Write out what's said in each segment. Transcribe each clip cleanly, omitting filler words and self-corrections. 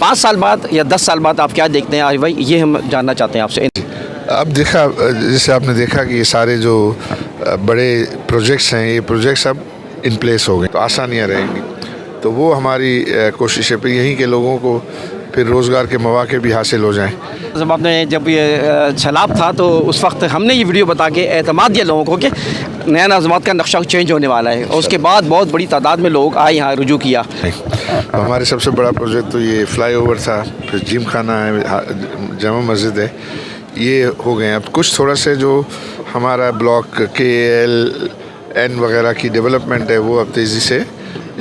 5 साल बाद या 10 साल बाद आप क्या देखते हैं आरिफ भाई, ये हम जानना चाहते हैं आपसे। अब देखा, जैसे आपने देखा कि ये सारे जो बड़े प्रोजेक्ट्स हैं, ये प्रोजेक्ट्स अब इन प्लेस हो गए तो आसानियाँ रहेंगी। तो वो हमारी कोशिश है, फिर यहीं के लोगों को फिर रोज़गार के मौके भी हासिल हो जाएं। जब ये सैलाब था तो उस वक्त हमने ये वीडियो बता के एतमाद दिया लोगों को कि नया नाज़मात का नक्शा चेंज होने वाला है, और उसके बाद बहुत बड़ी तादाद में लोग आए यहाँ रुजू किया। हमारे सबसे बड़ा प्रोजेक्ट तो ये फ्लाईओवर था, फिर जिम खाना है, जामा मस्जिद है, ये हो गए। अब कुछ थोड़ा से जो हमारा ब्लॉक KLN वगैरह की डेवलपमेंट है वो अब तेज़ी से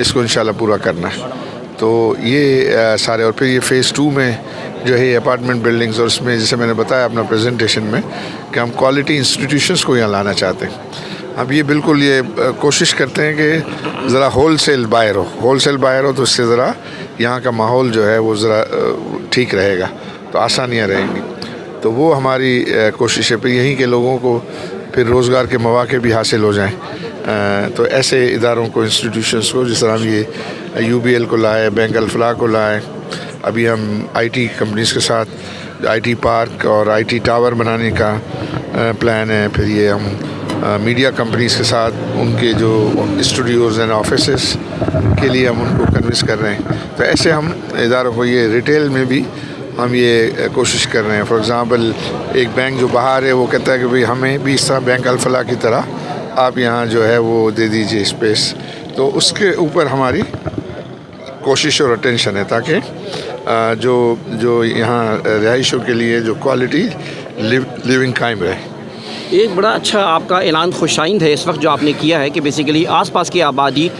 इसको इंशाल्लाह पूरा करना है। तो ये सारे, और फिर ये फ़ेज़ 2 में जो है अपार्टमेंट बिल्डिंग्स, और उसमें जैसे मैंने बताया अपना प्रेजेंटेशन में कि हम क्वालिटी इंस्टीट्यूशंस को यहाँ लाना चाहते हैं। अब ये बिल्कुल ये कोशिश करते हैं कि ज़रा होलसेल बायर हो तो इससे ज़रा यहाँ का माहौल जो है वो ज़रा ठीक रहेगा, तो आसानियाँ रहेंगी। तो वो हमारी कोशिश है, फिर यहीं के लोगों को फिर रोज़गार के मौके भी हासिल हो जाएं। तो ऐसे इदारों को, इंस्टीट्यूशंस को, जिस तरह हम ये UBL को लाए, बैंक अल-फलाह को लाए, अभी हम IT कंपनीज़ के साथ IT पार्क और IT टावर बनाने का प्लान है। फिर ये हम मीडिया कंपनीज़ के साथ उनके जो स्टूडियोज़ एंड ऑफिसेस के लिए हम उनको कन्विंस कर रहे हैं। तो ऐसे हम इदारों को, ये रिटेल में भी हम ये कोशिश कर रहे हैं। फॉर एग्ज़ाम्पल एक बैंक जो बाहर है वो कहता है कि भाई हमें भी इस तरह बैंक अल-फलाह की तरह आप यहाँ जो है वो दे दीजिए स्पेस, तो उसके ऊपर हमारी कोशिश और अटेंशन है, ताकि जो यहाँ रहायशों के लिए जो क्वालिटी लिविंग कायम रहे। एक बड़ा अच्छा आपका ऐलान खुशाइंद है इस वक्त जो आपने किया है कि बेसिकली आसपास की आबादी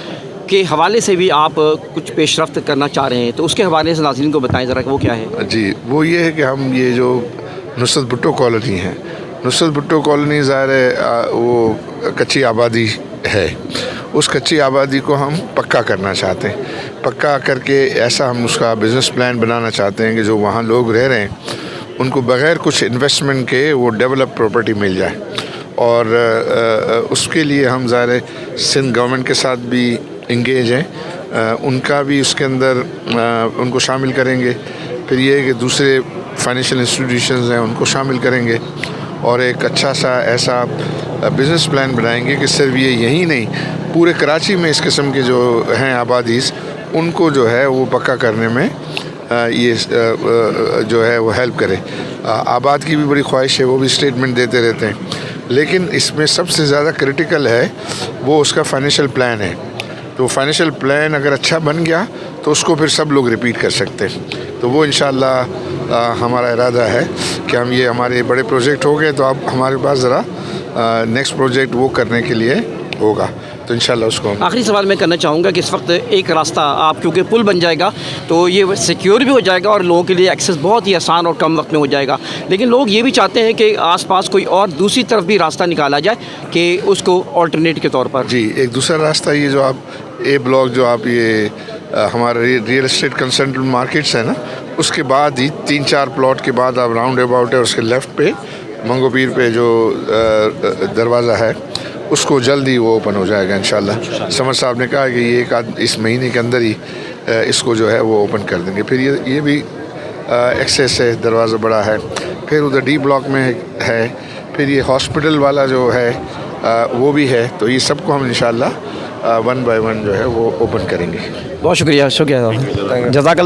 के हवाले से भी आप कुछ पेशरफ्त करना चाह रहे हैं, तो उसके हवाले से नाज़रीन को बताएं ज़रा कि वो क्या है। जी, वो ये है कि हम ये जो नुसरत भुट्टो कॉलोनी है, नुसरत भुट्टो कॉलोनी ज़ाहिर है वो कच्ची आबादी है, उस कच्ची आबादी को हम पक्का करना चाहते हैं। पक्का करके ऐसा हम उसका बिज़नेस प्लान बनाना चाहते हैं कि जो वहाँ लोग रह रहे हैं उनको बग़ैर कुछ इन्वेस्टमेंट के वो डेवलप प्रॉपर्टी मिल जाए। और उसके लिए हम ज़ाहिर है सिंध गवर्नमेंट के साथ भी इंगेज हैं, उनका भी उसके अंदर उनको शामिल करेंगे। फिर ये है कि दूसरे फाइनेंशियल इंस्टीट्यूशंस हैं उनको शामिल करेंगे, और एक अच्छा सा ऐसा बिज़नेस प्लान बनाएंगे कि सिर्फ ये यही नहीं, पूरे कराची में इस किस्म के जो हैं आबादीज़ उनको जो है वो पक्का करने में ये जो है वो हेल्प करे। आबाद की भी बड़ी ख्वाहिश है, वो भी स्टेटमेंट देते रहते हैं, लेकिन इसमें सबसे ज़्यादा क्रिटिकल है वो उसका फाइनेंशियल प्लान है। तो फाइनेंशियल प्लान अगर अच्छा बन गया तो उसको फिर सब लोग रिपीट कर सकते हैं। तो वो इंशाल्लाह हमारा इरादा है कि हम ये हमारे बड़े प्रोजेक्ट हो गए तो अब हमारे पास ज़रा नेक्स्ट प्रोजेक्ट वो करने के लिए होगा, तो इंशाल्लाह उसको। आखिरी सवाल मैं करना चाहूँगा कि इस वक्त एक रास्ता आप, क्योंकि पुल बन जाएगा तो ये सिक्योर भी हो जाएगा और लोगों के लिए एक्सेस बहुत ही आसान और कम वक्त में हो जाएगा, लेकिन लोग ये भी चाहते हैं कि आसपास कोई और दूसरी तरफ भी रास्ता निकाला जाए कि उसको ऑल्टरनेट के तौर पर। जी, एक दूसरा रास्ता ये जो आप A ब्लॉक जो आप ये हमारा रियल एस्टेट कंसल्टेंट मार्केट्स है ना, उसके बाद ही 3-4 प्लॉट के बाद आप राउंड अबाउट है, उसके लेफ़्ट पे मंगो पीर पे जो दरवाज़ा है उसको जल्दी वो ओपन हो जाएगा इंशाल्लाह। समर साहब ने कहा कि ये इस महीने के अंदर ही इसको जो है वो ओपन कर देंगे। फिर ये भी एक्सेस है, दरवाज़ा बड़ा है। फिर उधर D ब्लॉक में है, फिर ये हॉस्पिटल वाला जो है वो भी है। तो ये सबको हम इंशाल्लाह 1 by 1 जो है वो ओपन करेंगे। बहुत शुक्रिया, जज़ाकल्लाह।